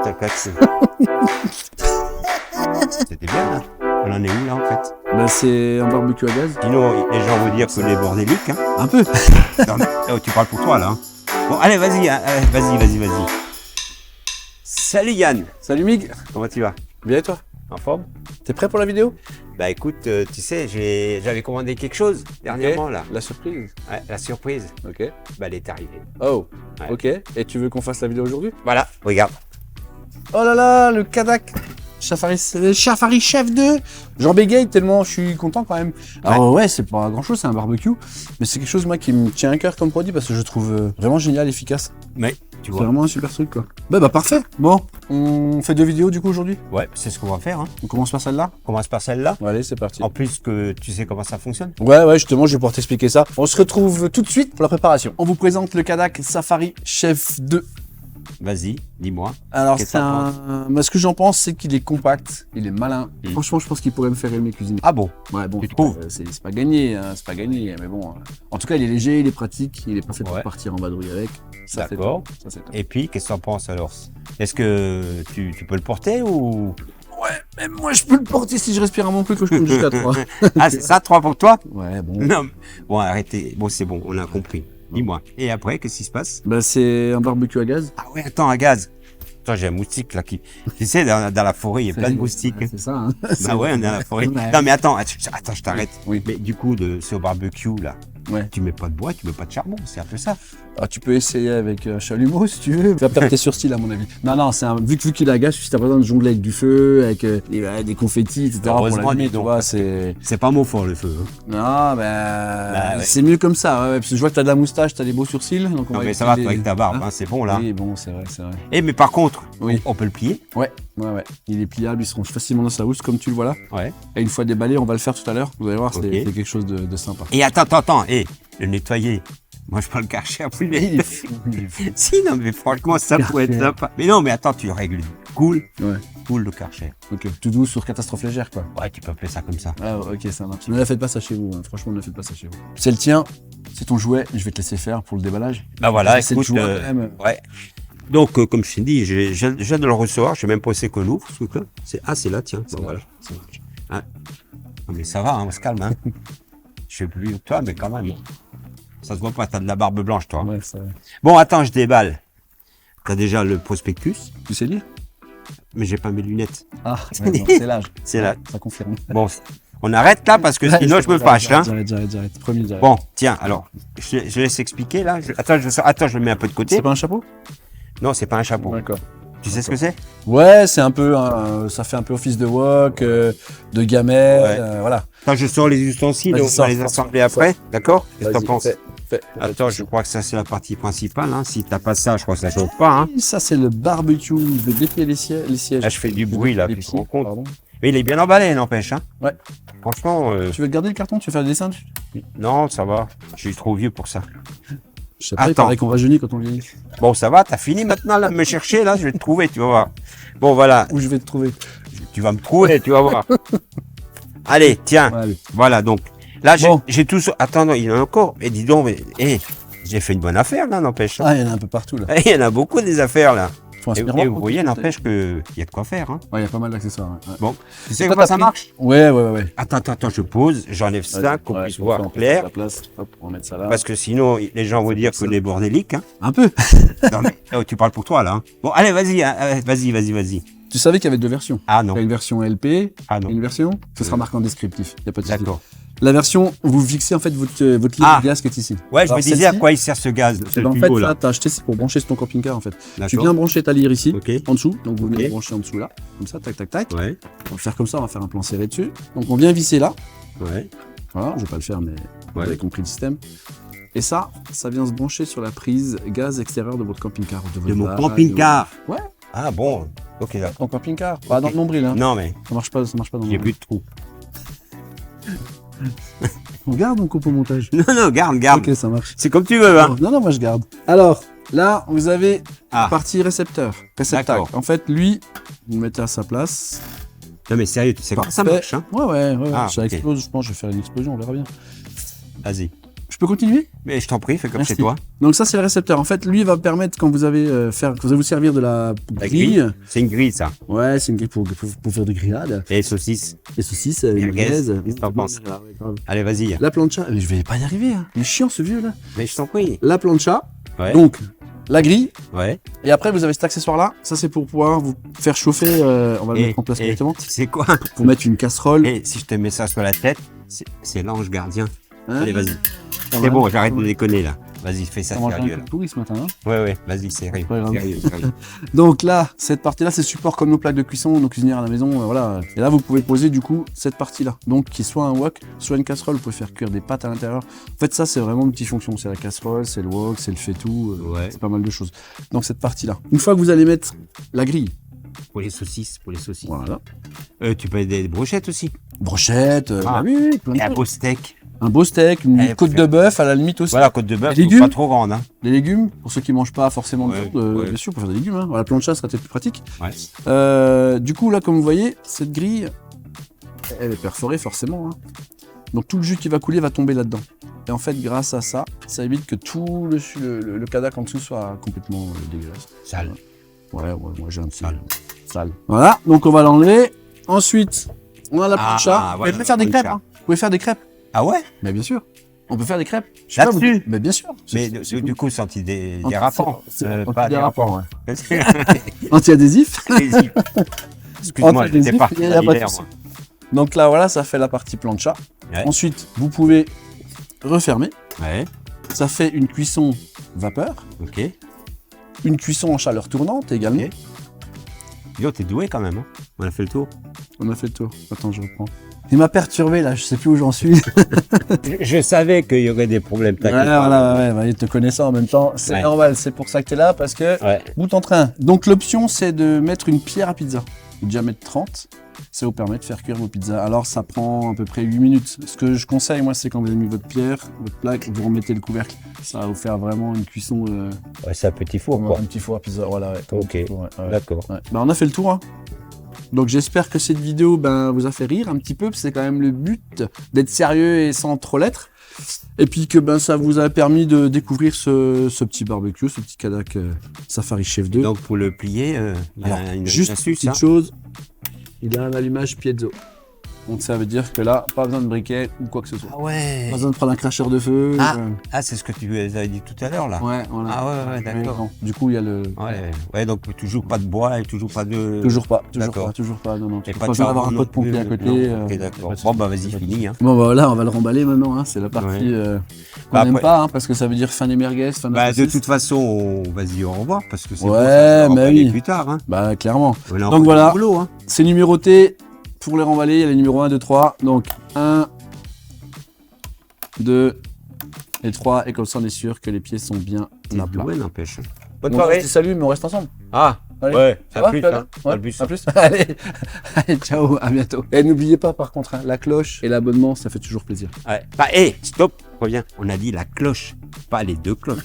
t'as cassé. C'était bien, là. On en est où, là, en fait? Bah, c'est un barbecue à gaz. Sinon, les gens vont dire qu'on est bordélique, hein. Un peu. Non, mais, tu parles pour toi, là. Hein. Bon, allez, vas-y, hein, vas-y. Salut, Yann. Salut Mig. Comment tu vas? Bien et toi? En forme? T'es prêt pour la vidéo? Bah, écoute, tu sais, j'avais commandé quelque chose dernièrement, là. La surprise. Ouais, la surprise, Ok. bah, elle est arrivée. Oh. Ouais. Ok. Et tu veux qu'on fasse la vidéo aujourd'hui? Voilà, regarde. Oh là là, le Kadak Safari Chef 2. J'en bégaye tellement je suis content quand même. Alors ouais, c'est pas grand chose, c'est un barbecue. Mais c'est quelque chose moi qui me tient à cœur comme produit parce que je trouve vraiment génial, efficace. Mais, tu C'est vois. vraiment un super truc quoi. Bah parfait. Bon, on fait 2 vidéos du coup aujourd'hui. Ouais, c'est ce qu'on va faire, hein. On commence par celle-là. On commence par celle-là. Bon, allez, c'est parti. En plus que tu sais comment ça fonctionne. Ouais, justement, je vais pouvoir t'expliquer ça. On se retrouve tout de suite pour la préparation. On vous présente le Kadak Safari Chef 2. Vas-y, dis-moi. Alors, Qu'est-ce c'est que t'en un... Moi, ce que j'en pense, c'est qu'il est compact, il est malin. Mm. Franchement, je pense qu'il pourrait me faire aimer cuisiner. Ah bon? Ouais, bon, Tu trouves? c'est pas gagné, hein, c'est pas gagné, mais bon. En tout cas, il est léger, il est pratique, il est parfait pour Ouais. partir en vadrouille avec. Ça, c'est D'accord. top. Ça, c'est top. Et puis, qu'est-ce que t'en penses alors? Est-ce que tu peux le porter ou... Ouais, même moi, je peux le porter si je respire un bon peu que je compte jusqu'à 3. Ah, c'est ça, 3 pour toi? Ouais, bon. Non. Bon, arrêtez. Bon, c'est bon, on a compris. Dis-moi. Et après, qu'est-ce qui se passe? Bah, c'est un barbecue à gaz. Ah ouais, attends, à gaz. Attends, j'ai un moustique là qui... Tu sais, dans la forêt, il y a plein de moustiques. Ouais, c'est ça, hein. Bah ouais, on est dans la forêt. Ouais. Non, mais attends, je t'arrête. Oui. Mais du coup, c'est au barbecue là. Ouais. Tu mets pas de bois, tu mets pas de charbon, c'est un peu ça. Ah, tu peux essayer avec chalumeau si tu veux. Tu vas perdre tes surstyles à mon avis. Non, c'est un... vu qu'il a gaz, si t'as pas besoin de jongler avec du feu, avec des confettis, etc. pour Heureusement, l'allumer, dis tu donc. vois, c'est... C'est pas mot fort le feu. Hein. Non, ouais. c'est mieux comme ça, ouais, parce que je vois que t'as de la moustache, t'as des beaux sourcils. Donc on Non, va mais ça va, utiliser- toi, avec ta barbe, Hein hein, c'est bon là. Oui, bon, c'est vrai. Eh, mais par contre, Oui. on peut le plier. Ouais. Il est pliable, il se range facilement dans sa housse, comme tu le vois là. Ouais. Et une fois déballé, on va le faire tout à l'heure. Vous allez voir, Ok. c'est quelque chose de sympa. Et attends, le nettoyer. Moi, je prends le Karcher pour le Il est nettoyer. fou. Si, non, mais franchement, ça pourrait être sympa. Mais non, mais attends, tu règles. Cool. Ouais. Cool le Karcher. Ok. Tout doux sur catastrophe légère, quoi. Ouais, tu peux appeler ça comme ça. Ah, ok, ça marche. Ne la faites pas ça chez vous, hein. Franchement, ne la faites pas ça chez vous. C'est le tien, c'est ton jouet, je vais te laisser faire pour le déballage. Bah voilà, C'est le écoute. jouet, quand même. Ouais. Donc, comme je t'ai dit, je viens de le recevoir. Je sais même pas où c'est qu'on ouvre ce truc-là. C'est là, tiens. Bon, voilà. Ça marche. Hein. Non, mais ça va, hein, on se calme. Hein. Je sais plus que toi, mais quand même. Ça se voit pas, t'as de la barbe blanche, toi. Ouais, ça... Bon, attends, je déballe. T'as déjà le prospectus, Tu sais lire? mais j'ai pas mes lunettes. Ah, ouais, non, c'est l'âge. C'est là. Ça confirme. Bon, on arrête là parce que sinon je me fâche. Hein. J'arrête. Premier, j'arrête. Bon, tiens, alors, je laisse expliquer là. Attends, je le mets un peu de côté. C'est pas un chapeau? Non, c'est pas un chapeau. D'accord. Tu sais ce que c'est? Ouais, c'est un peu, ça fait un peu office de wok, de gamelle, Ouais. voilà. Attends, je sors les ustensiles, Vas-y, on va sors, les sors, assembler sors. après, d'accord? Qu'est-ce que t'en Vas-y, penses? fais. Attends, je crois que ça c'est la partie principale. Hein. Si t'as pas ça, je crois que ça chauffe pas. Hein. Ça, c'est le barbecue. Je vais déplier les sièges. Là, je fais du bruit là, Les tu te rends pieds, compte. pardon. Mais il est bien emballé, n'empêche. Hein. Ouais. Franchement, Tu veux garder le carton? Tu veux faire le dessin? non, ça va. Je suis trop vieux pour ça. Je sais pas, il Attends. paraît qu'on rajeunit quand on vieillit. Bon, ça va, t'as fini maintenant là de me chercher là, je vais te trouver, tu vas voir. Bon, voilà, Où je vais te trouver? tu vas me trouver, tu vas voir. Allez, tiens, Ouais, allez. voilà donc. Là, Bon. j'ai tout. Attends, non, il y en a encore. Mais dis donc, j'ai fait une bonne affaire là, n'empêche. Ah, il y en a un peu partout là. Il y en a beaucoup des affaires là. Faut un Et miroir, vous quoi. voyez, n'empêche qu'il y a de quoi faire. Hein. Ouais, il y a pas mal d'accessoires. Ouais. Bon, tu sais Toi, comment t'as ça pris- marche? Ouais. Attends, je pose, j'enlève ça, qu'on Ouais, puisse on voir fait en clair. la place. Hop, on va mettre ça là. Parce que sinon, les gens vont dire comme qu'on ça. est bordélique. Hein. Un peu. Non, mais, oh, tu parles pour toi là. Hein. Bon, allez, vas-y, hein, vas-y. Tu savais qu'il y avait 2 versions. Ah Il y non, a une version LP ah et non. une version. Ce sera marqué en descriptif. Il y a pas de souci. D'accord. La version, vous fixez en fait votre ligne Ah. de gaz qui est ici. Ouais, je Alors, me disais à celle-ci, quoi il sert ce gaz, ce en fait, tuyau là. ça, t'as acheté, c'est pour brancher sur ton camping-car en fait. Tu D'accord. viens brancher ta lyre ici, Ok. en dessous. Donc vous venez Ok. brancher en dessous là. Comme ça, tac. Ouais, On va faire comme ça, on va faire un plan serré dessus. Donc on vient visser là. ouais. Voilà, je vais pas le faire, mais vous Ouais. avez compris le système. Et ça vient se brancher sur la prise gaz extérieur de votre camping-car. De votre mon bac, camping-car. Ouais. Ah bon. Ok, d'accord. Ton camping-car. Pas dans le nombril, hein. Non, mais Ça marche pas dans le j'ai nombril. plus de trous. On garde ou on coupe au montage? Non, garde. Ok, ça marche. C'est comme tu veux, hein. Non, moi je garde. Alors, là, vous avez Ah. partie récepteur. Réceptacle. D'accord. En fait, lui, vous le mettez à sa place. Non, mais sérieux, tu sais comment ça Parfait. marche, hein. Ouais. Ah, Ça ok. explose, je pense, je vais faire une explosion, on verra bien. Vas-y. Je peux continuer? Mais je t'en prie, fais comme Merci. chez toi. Donc ça, c'est le récepteur. En fait, lui va permettre, quand vous avez quand vous allez vous servir de la La grille. grille. C'est une grille, ça. Ouais, c'est une grille pour faire des grillades. Et les saucisses. Les saucisses, Merguez. merguez. Qu'est-ce que t'en penses? Ah ouais, grave. Allez, vas-y. La plancha. Mais je vais pas y arriver. Hein. Il est chiant, ce vieux là. Mais je t'en prie. La plancha. Ouais. Donc, la grille. Ouais. Et après, vous avez cet accessoire-là. Ça, c'est pour pouvoir vous faire chauffer. On va le mettre en place directement. Tu sais quoi? Pour mettre une casserole. Et si je te mets ça sur la tête, c'est l'ange gardien. Hein. Allez, vas-y. Ça C'est va. bon, j'arrête de déconner là. Vas-y, fais ça On mange un sérieux coup là. de pourri ce matin. Hein. Ouais, vas-y, sérieux. Pas grave. Sérieux, sérieux. Donc là, cette partie-là, c'est support comme nos plaques de cuisson, nos cuisinières à la maison, voilà. Et là, vous pouvez poser du coup cette partie-là. Donc, qui est soit un wok, soit une casserole. Vous pouvez faire cuire des pâtes à l'intérieur. En fait, ça, c'est vraiment une petite fonction. C'est la casserole, c'est le wok, c'est le faitout, Ouais. c'est pas mal de choses. Donc, cette partie-là. Une fois que vous allez mettre la grille, Pour les saucisses, voilà. Tu peux des brochettes aussi. Brochette, Ah. oui, plein de Et un choses. beau steak. Un beau steak, une Eh, côte de bœuf à la limite aussi. Voilà, côte de bœuf, Les légumes. pas trop grande. Hein. Les légumes, pour ceux qui mangent pas forcément de Ouais, viande, ouais. bien sûr, pour faire des légumes. Hein. La plancha sera peut-être plus pratique. Ouais. Du coup, là, comme vous voyez, cette grille, elle est perforée forcément. Hein. Donc tout le jus qui va couler va tomber là-dedans. Et en fait, grâce à ça, ça évite que tout le Cadac en dessous soit complètement dégueulasse. Sale. Ouais, moi j'ai un petit Sale. sale. Voilà, donc on va l'enlever. Ensuite, on a la Ah, plancha. voilà, Vous pouvez faire des la crêpes. plancha. Hein. Vous pouvez faire des crêpes. Ah ouais? Mais bien sûr. On peut faire des crêpes. Je sais pas, Là-dessus? Mais bien sûr. Mais du coup, c'est antidérapant. Pas dérapant. dérapant. Anti-adhésif. Excuse-moi, j'étais pas Il y a pas de solidaire, souci. moi. Donc là, voilà, ça fait la partie plancha. Ouais. Ensuite, vous pouvez refermer. Ouais, Ça fait une cuisson vapeur, ok. une cuisson en chaleur tournante également. Ok. Yo, t'es doué quand même. Hein. On a fait le tour. On a fait le tour. Attends, je reprends. Il m'a perturbé là, je sais plus où j'en suis. Je savais qu'il y aurait des problèmes. Ouais, te connaissant en même temps, c'est Ouais. normal, c'est pour ça que tu es là, parce que Ouais. bout en train. Donc l'option, c'est de mettre une pierre à pizza. Le diamètre 30, ça vous permet de faire cuire vos pizzas. Alors ça prend à peu près 8 minutes. Ce que je conseille, moi, c'est quand vous avez mis votre pierre, votre plaque, vous remettez le couvercle. Ça va vous faire vraiment une cuisson, Ouais, c'est un petit four, quoi. un petit four à pizza. Voilà, ouais. Ok. Ouais, ouais. D'accord. Ouais. Bah, on a fait le tour. Hein. Donc j'espère que cette vidéo vous a fait rire un petit peu, parce que c'est quand même le but d'être sérieux et sans trop l'être. Et puis que ça vous a permis de découvrir ce petit barbecue, ce petit Cadac Safari Chef 2. Donc, pour le plier, il y a Alors, une juste astuce. petite Hein. chose, il a un allumage piezo. Donc ça veut dire que là, pas besoin de briquet ou quoi que ce soit. Ah ouais. Pas besoin de prendre un cracheur de feu. Ah, c'est ce que tu avais dit tout à l'heure, là. Ouais, voilà. Ah ouais, d'accord. Bon, du coup, il y a le... Ouais, donc toujours pas de bois et toujours pas de... Toujours pas, D'accord. non, non. Et Pas besoin d'avoir un pot de pompier à côté. Ok, d'accord. Bon, bah vas-y, fini. Hein. Bon, bah voilà, on va le remballer maintenant. Hein. C'est la partie qu'on Bah, n'aime après- pas, hein, parce que ça veut dire fin des merguez, fin de la Bah, de saucisse. toute façon, vas-y, au revoir, parce que c'est Ouais, bon, ça va mais remballer oui. plus tard. Hein. Bah, clairement. On a Donc encore voilà. du boulot, hein. C'est numéroté. Pour les remballer, il y a les numéros 1, 2, 3. Donc 1, 2 et 3. Et comme ça, on est sûr que les pieds sont bien à plat. Ouais, n'empêche. Bonne On soirée. se dit salut, mais on reste ensemble. Ah, Allez. ouais, Ça à va, plus, tu vas hein. bien À Ouais, plus. à plus. Allez, ciao, à bientôt. Et n'oubliez pas, par contre, hein, la cloche et l'abonnement, ça fait toujours plaisir. Ouais. Bah, hé, stop, reviens. On a dit la cloche, pas les deux cloches.